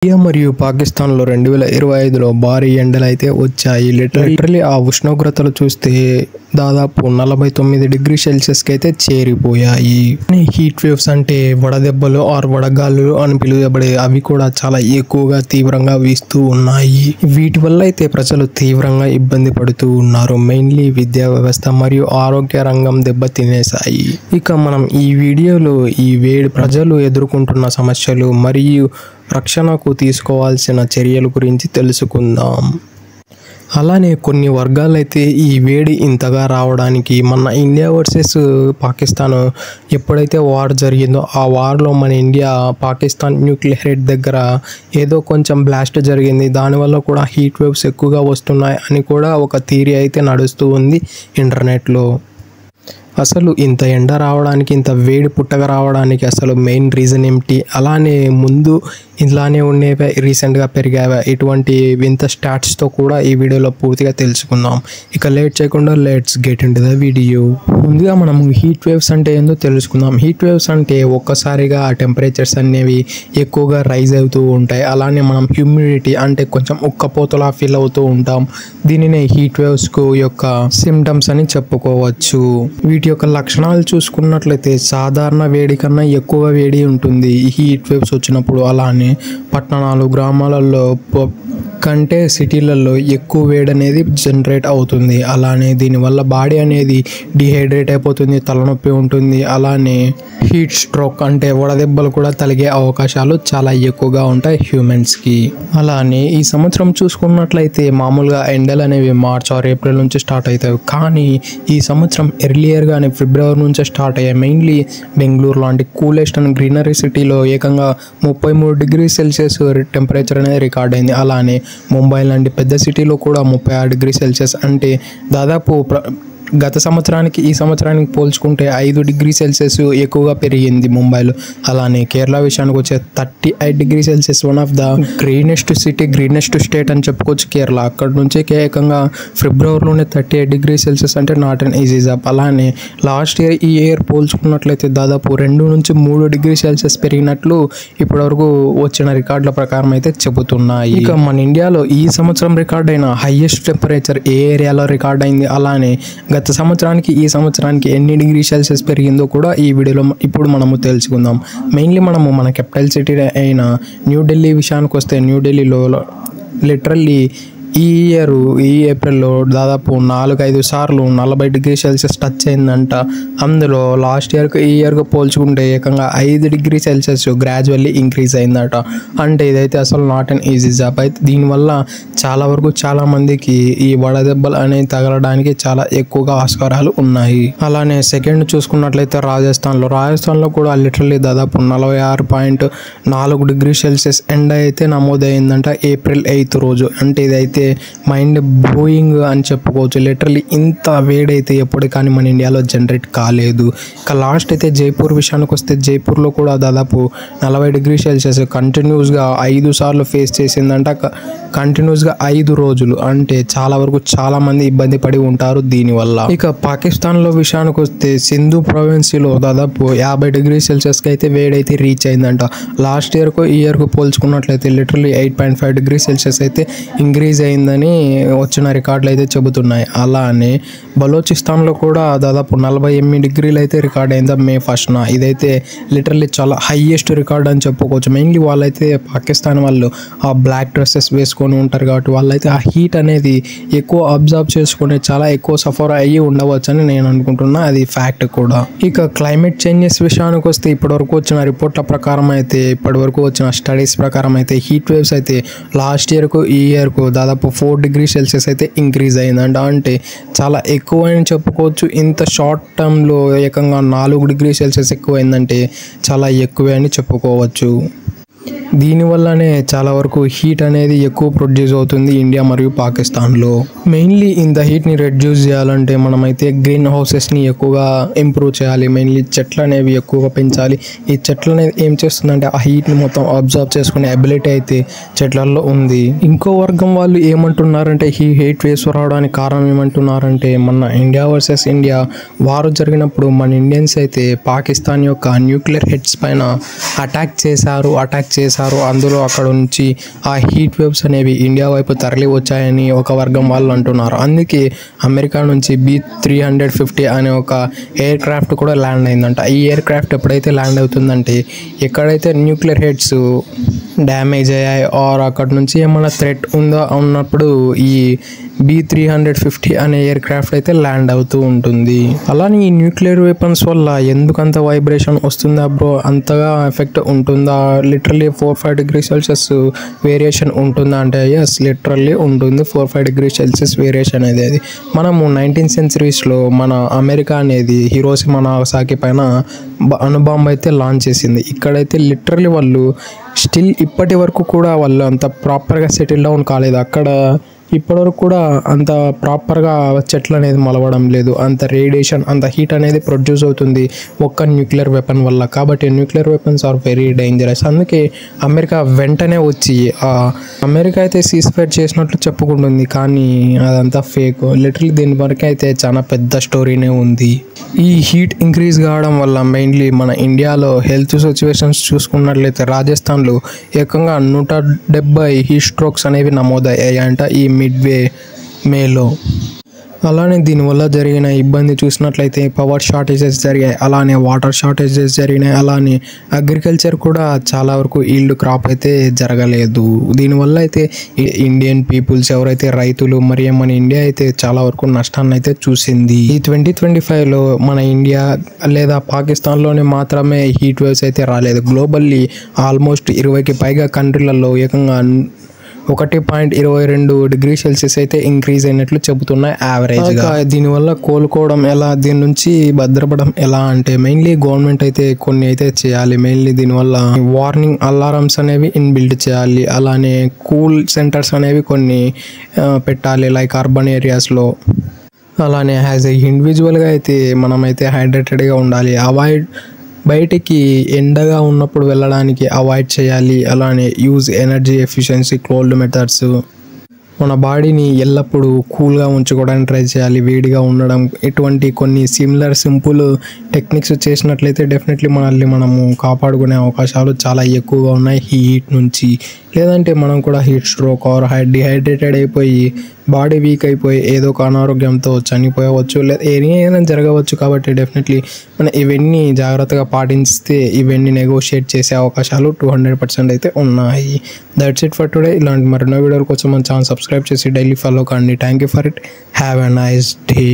India మరియు పాకిస్తాన్లో 2025లో భారీ ఎండలు అయితే వచ్చాయి. లిటరలీ ఆ ఉష్ణోగ్రతలు చూస్తే దాదాపు 49 డిగ్రీ సెల్సియస్కి అయితే చేరిపోయాయి. హీట్ వేవ్స్ అంటే వడదెబ్బలు ఆర్ వడగాలులు అని పిలువబడే అవి కూడా చాలా ఎక్కువగా తీవ్రంగా వీస్తూ ఉన్నాయి. వీటి వల్ల అయితే ప్రజలు తీవ్రంగా ఇబ్బంది పడుతూ ఉన్నారు. మెయిన్లీ విద్యా వ్యవస్థ మరియు ఆరోగ్య రంగం దెబ్బతినేశాయి. ఇక మనం ఈ వీడియోలో ఈ వేడి ప్రజలు ఎదుర్కొంటున్న సమస్యలు మరియు రక్షణకు తీసుకోవాల్సిన చర్యల గురించి తెలుసుకుందాం. అలానే కొన్ని వర్గాలైతే ఈ వేడి ఇంతగా రావడానికి మన ఇండియా వర్సెస్ పాకిస్తాన్ ఎప్పుడైతే వార్ జరిగిందో ఆ వార్లో మన ఇండియా పాకిస్తాన్ న్యూక్లియర్ హెడ్ దగ్గర ఏదో కొంచెం బ్లాస్ట్ జరిగింది, దానివల్ల కూడా హీట్ వేవ్స్ ఎక్కువగా వస్తున్నాయి అని కూడా ఒక థియరీ అయితే నడుస్తూ ఉంది ఇంటర్నెట్లో. అసలు ఇంత ఎండ రావడానికి, ఇంత వేడి పుట్టగా రావడానికి అసలు మెయిన్ రీజన్ ఏమిటి, అలానే ముందు ఇలానే ఉండేవా రీసెంట్గా పెరిగావా, ఇటువంటి వింత స్టాట్స్తో కూడా ఈ వీడియోలో పూర్తిగా తెలుసుకుందాం. ఇక లేట్ చేయకుండా let's get in to the video. ముందుగా మనం హీట్ వేవ్స్ అంటే ఏందో తెలుసుకుందాం. హీట్ వేవ్స్ అంటే ఒక్కసారిగా టెంపరేచర్స్ అనేవి ఎక్కువగా రైజ్ అవుతూ ఉంటాయి. అలానే మనం హ్యూమిడిటీ అంటే కొంచెం ఉక్కపోతలా ఫీల్ అవుతూ ఉంటాం. దీనినే హీట్ వేవ్స్ యొక్క సిమ్టమ్స్ అని చెప్పుకోవచ్చు. వీటి యొక్క లక్షణాలు చూసుకున్నట్లయితే సాధారణ వేడి కన్నా ఎక్కువ వేడి ఉంటుంది ఈ హీట్ వేవ్స్ వచ్చినప్పుడు. అలానే పట్టణాలు గ్రామాలలో కంటే సిటీలలో ఎక్కువ వేడి అనేది జనరేట్ అవుతుంది. అలానే దీనివల్ల బాడీ అనేది డిహైడ్రేట్ అయిపోతుంది, తలనొప్పి ఉంటుంది. అలానే హీట్ స్ట్రోక్ అంటే వడదెబ్బలు కూడా తగిలే అవకాశాలు చాలా ఎక్కువగా ఉంటాయి హ్యూమన్స్కి. అలానే ఈ సంవత్సరం చూసుకున్నట్లయితే మామూలుగా ఎండలు అనేవి మార్చ్ ఆర్ ఏప్రిల్ నుంచి స్టార్ట్ అవుతాయి. కానీ ఈ సంవత్సరం ఎర్లియర్గానే ఫిబ్రవరి నుంచే స్టార్ట్ అయ్యాయి. మెయిన్లీ బెంగళూరు లాంటి కూలెస్ట్ అండ్ గ్రీనరీ సిటీలో ఏకంగా 33 డిగ్రీ సెల్సియస్ టెంపరేచర్ అనేది రికార్డ్ అయింది. అలానే ముంబై లాంటి పెద్ద సిటీలో కూడా 36 డిగ్రీ సెల్సియస్ అంటే దాదాపు గత సంవత్సరానికి ఈ సంవత్సరానికి పోల్చుకుంటే 5 డిగ్రీ సెల్సియస్ ఎక్కువగా పెరిగింది ముంబైలో. అలానే కేరళ విషయానికి వచ్చే 38 degree Celsius, one of the greenest city, greenest state అని చెప్పుకోవచ్చు కేరళ. అక్కడ నుంచి ఏకంగా ఫిబ్రవరిలోనే 38 డిగ్రీ సెల్సియస్ అంటే నాట్ అన్ ఈజీ జాబ్. అలానే లాస్ట్ ఇయర్ ఈ ఇయర్ పోల్చుకున్నట్లయితే దాదాపు 2 నుంచి 3 డిగ్రీ సెల్సియస్ పెరిగినట్లు ఇప్పటివరకు వచ్చిన రికార్డుల ప్రకారం అయితే చెబుతున్నాయి. ఇక మన ఇండియాలో ఈ సంవత్సరం రికార్డ్ అయిన హైయెస్ట్ టెంపరేచర్ ఏ ఏరియాలో రికార్డ్ అయింది, అలానే గత సంవత్సరానికి ఈ సంవత్సరానికి ఎన్ని డిగ్రీ సెల్సియస్ పెరిగిందో కూడా ఈ వీడియోలో ఇప్పుడు మనము తెలుసుకుందాం. మెయిన్లీ మనము మన క్యాపిటల్ సిటీ అయిన న్యూఢిల్లీ విషయానికి వస్తే న్యూఢిల్లీలో లిటరల్లీ ఈ ఏప్రిల్లో దాదాపు 4-5 సార్లు 40 డిగ్రీ సెల్సియస్ టచ్ అయిందంట. అందులో లాస్ట్ ఇయర్కి ఈ ఇయర్కి పోల్చుకుంటే ఏకంగా 5 డిగ్రీ సెల్సియస్ గ్రాడ్యువల్లీ ఇంక్రీజ్ అయిందట. అంటే ఇదైతే అసలు నాట్ అన్ ఈజీ జాబ్. అయితే దీనివల్ల చాలా వరకు చాలా మందికి ఈ వడదెబ్బలు అనేవి తగలడానికి చాలా ఎక్కువగా ఆస్కారాలు ఉన్నాయి. అలానే సెకండ్ చూసుకున్నట్లయితే రాజస్థాన్లో కూడా లిటరల్లీ దాదాపు 46.4 డిగ్రీ సెల్సియస్ ఎండ అయితే నమోదైందంట ఏప్రిల్ 8 రోజు. అంటే ఇదైతే మైండ్ బ్లోయింగ్ అని చెప్పుకోవచ్చు. లిటరలీ ఇంత వేడైతే ఎప్పుడు కానీ మన ఇండియాలో జనరేట్ కాలేదు. ఇక లాస్ట్ అయితే జైపూర్ విషయానికి వస్తే జైపూర్లో కూడా దాదాపు 40 డిగ్రీ సెల్సియస్ కంటిన్యూస్గా 5 సార్లు ఫేస్ చేసిందంట. కంటిన్యూస్గా 5 రోజులు అంటే చాలా వరకు చాలా మంది ఇబ్బంది పడి ఉంటారు దీనివల్ల. ఇక పాకిస్తాన్లో విషయానికి వస్తే సింధు ప్రావిన్స్లో దాదాపు 50 డిగ్రీ సెల్సియస్కి అయితే వేడైతే రీచ్ అయిందంట. లాస్ట్ ఇయర్కు ఈ ఇయర్కు పోల్చుకున్నట్లయితే లిటరలీ 8.5 డిగ్రీ సెల్సియస్ అయితే ఇంక్రీజ్ అయిందని వచ్చిన రికార్డులు అయితే చెబుతున్నాయి. అలానే బలోచిస్తాన్లో కూడా దాదాపు 48 డిగ్రీలు అయితే రికార్డ్ అయింది మే 1న. ఇదైతే లిటరల్లీ చాలా హైయెస్ట్ రికార్డ్ అని చెప్పుకోవచ్చు. మెయిన్లీ వాళ్ళైతే పాకిస్తాన్ వాళ్ళు ఆ బ్లాక్ డ్రెస్సెస్ వేసుకొని ఉంటారు కాబట్టి వాళ్ళైతే ఆ హీట్ అనేది ఎక్కువ అబ్జర్వ్ చేసుకుని చాలా ఎక్కువ సఫర్ అయ్యి ఉండవచ్చు అని నేను అనుకుంటున్నా. అది ఫ్యాక్ట్ కూడా. ఇక క్లైమేట్ చేంజెస్ విషయానికి వస్తే ఇప్పటివరకు వచ్చిన రిపోర్ట్ల ప్రకారం అయితే ఇప్పటివరకు వచ్చిన స్టడీస్ ప్రకారం అయితే హీట్ వేవ్స్ అయితే లాస్ట్ ఇయర్కు ఈ ఇయర్కు దాదాపు 4 డిగ్రీ సెల్సియస్ అయితే ఇంక్రీజ్ అయిందంట. అంటే చాలా ఎక్కువ అని చెప్పుకోవచ్చు. ఇంత షార్ట్ టర్మ్లో ఏకంగా 4 డిగ్రీ సెల్సియస్ ఎక్కువైందంటే చాలా ఎక్కువే అని చెప్పుకోవచ్చు. దీనివల్లనే చాలా వరకు హీట్ అనేది ఎక్కువ ప్రొడ్యూస్ అవుతుంది ఇండియా మరియు పాకిస్తాన్లో. మెయిన్లీ ఇంత హీట్ని రెడ్యూస్ చేయాలంటే మనమైతే గ్రీన్ హౌసెస్ని ఎక్కువగా ఇంప్రూవ్ చేయాలి. మెయిన్లీ చెట్లు అనేవి ఎక్కువగా పెంచాలి. ఈ చెట్లు అనేది ఏం చేస్తుందంటే ఆ హీట్ని మొత్తం అబ్జర్వ్ చేసుకునే అబిలిటీ అయితే చెట్లలో ఉంది. ఇంకో వర్గం వాళ్ళు ఏమంటున్నారంటే ఈ హీట్ వేవ్స్ రావడానికి కారణం ఏమంటున్నారంటే మన ఇండియా వర్సెస్ ఇండియా వారు జరిగినప్పుడు మన ఇండియన్స్ అయితే పాకిస్తాన్ యొక్క న్యూక్లియర్ హెడ్స్ పైన అటాక్ చేశారు. అందులో అక్కడ నుంచి ఆ హీట్ వేవ్స్ అనేవి ఇండియా వైపు తరలి వచ్చాయని ఒక వర్గం వాళ్ళు అంటున్నారు. అందుకే అమెరికా నుంచి B350 అనే ఒక ఎయిర్ క్రాఫ్ట్ కూడా ల్యాండ్ అయిందంట. ఈ ఎయిర్ క్రాఫ్ట్ ఎప్పుడైతే ల్యాండ్ అవుతుందంటే ఎక్కడైతే న్యూక్లియర్ హెడ్స్ డ్యామేజ్ అయ్యాయి ఆర్ అక్కడ నుంచి ఏమైనా థ్రెట్ ఉందో ఉన్నప్పుడు ఈ B350 అనే ఎయిర్ క్రాఫ్ట్ అయితే ల్యాండ్ అవుతూ ఉంటుంది. అలానే ఈ న్యూక్లియర్ వెపన్స్ వల్ల ఎందుకంత వైబ్రేషన్ వస్తుందా బ్రో, అంతగా ఎఫెక్ట్ ఉంటుందా, లిటరల్లీ 4-5 degrees Celsius వేరియేషన్ ఉంటుందా అంటే ఎస్, లిటరల్లీ ఉంటుంది 4-5 degrees Celsius వేరియేషన్ అనేది. మనము 19th centuries మన అమెరికా అనేది హిరోషిమా నాగసాకి పైన అణుబాంబు అయితే లాంచ్ చేసింది. ఇక్కడైతే లిటరల్లీ వాళ్ళు స్టిల్ ఇప్పటి వరకు కూడా వాళ్ళు అంత ప్రాపర్గా సెటిల్ డౌన్ కాలేదు. అక్కడ ఇప్పటివరకు కూడా అంత ప్రాపర్గా చెట్లు అనేది మొలవడం లేదు. అంత రేడియేషన్, అంత హీట్ అనేది ప్రొడ్యూస్ అవుతుంది ఒక్క న్యూక్లియర్ వెపన్ వల్ల. కాబట్టి nuclear weapons are very dangerous. అందుకే అమెరికా వెంటనే వచ్చి అమెరికా అయితే సీజ్ఫైర్ చేసినట్లు చెప్పుకుంటుంది, కానీ అదంతా ఫేక్. లిటరల్లీ దీని వరకు అయితే చాలా పెద్ద స్టోరీనే ఉంది. ఈ హీట్ ఇంక్రీజ్ కావడం వల్ల మెయిన్లీ మన ఇండియాలో హెల్త్ సిచ్యువేషన్స్ చూసుకున్నట్లయితే రాజస్థాన్లో ఏకంగా 170 హీట్ స్ట్రోక్స్ అనేవి నమోదయ్యాయంట ఈ మేలో. అలానే దీనివల్ల జరిగిన ఇబ్బంది చూసినట్లయితే పవర్ షార్టేజెస్ జరిగాయి, అలానే వాటర్ షార్టేజెస్ జరిగినాయి, అలానే అగ్రికల్చర్ కూడా చాలా వరకు ఈల్డ్ క్రాప్ అయితే జరగలేదు. దీనివల్ల అయితే ఇండియన్ పీపుల్స్ ఎవరైతే రైతులు మరియు మన ఇండియా అయితే చాలా వరకు నష్టాన్ని అయితే చూసింది. ఈ 2025లో మన ఇండియా లేదా పాకిస్తాన్లోనే మాత్రమే హీట్ వేవ్స్ అయితే రాలేదు. గ్లోబల్లీ ఆల్మోస్ట్ 20కి పైగా కంట్రీలలో ఏకంగా 1.22 degrees Celsius అయితే ఇంక్రీజ్ అయినట్లు చెబుతున్నాయి యావరేజ్గా. దీనివల్ల కోలుకోవడం ఎలా, దీని నుంచి భద్రపడడం ఎలా అంటే మెయిన్లీ గవర్నమెంట్ అయితే కొన్ని అయితే చేయాలి. మెయిన్లీ దీనివల్ల వార్నింగ్ అలారమ్స్ అనేవి ఇన్బిల్డ్ చేయాలి. అలానే కూల్ సెంటర్స్ అనేవి కొన్ని పెట్టాలి లైక్ అర్బన్ ఏరియాస్లో. అలానే యాజ్ ఏ ఇండివిజువల్గా అయితే మనమైతే హైడ్రేటెడ్గా ఉండాలి. బయటికి ఎండగా ఉన్నప్పుడు వెళ్ళడానికి అవాయిడ్ చేయాలి. అలానే use energy efficiency cold methods. మన బాడీని ఎల్లప్పుడూ కూల్గా ఉంచుకోవడానికి ట్రై చేయాలి, వేడిగా ఉండడం. ఇటువంటి కొన్ని సింపుల్ టెక్నిక్స్ చేసినట్లయితే డెఫినెట్లీ మనల్ని మనము కాపాడుకునే అవకాశాలు చాలా ఎక్కువగా ఉన్నాయి హీట్ నుంచి. లేదంటే మనం కూడా హీట్ స్ట్రోక్ ఆర్ డిహైడ్రేటెడ్ అయిపోయి బాడీ వీక్ అయిపోయి ఏదో ఒక అనారోగ్యంతో చనిపోయవచ్చు, లేదా ఏదైనా జరగవచ్చు. కాబట్టి డెఫినెట్లీ మనం ఇవన్నీ జాగ్రత్తగా పాటిస్తే ఇవన్నీ నెగోషియేట్ చేసే అవకాశాలు 200% అయితే ఉన్నాయి. That's it for today. ఇలాంటి మరెన్నో వీడియోల కోసం మన ఛానల్ సబ్స్క్రైబ్ చేసి డైలీ ఫాలో కండి. Thank you for it. Have a nice day.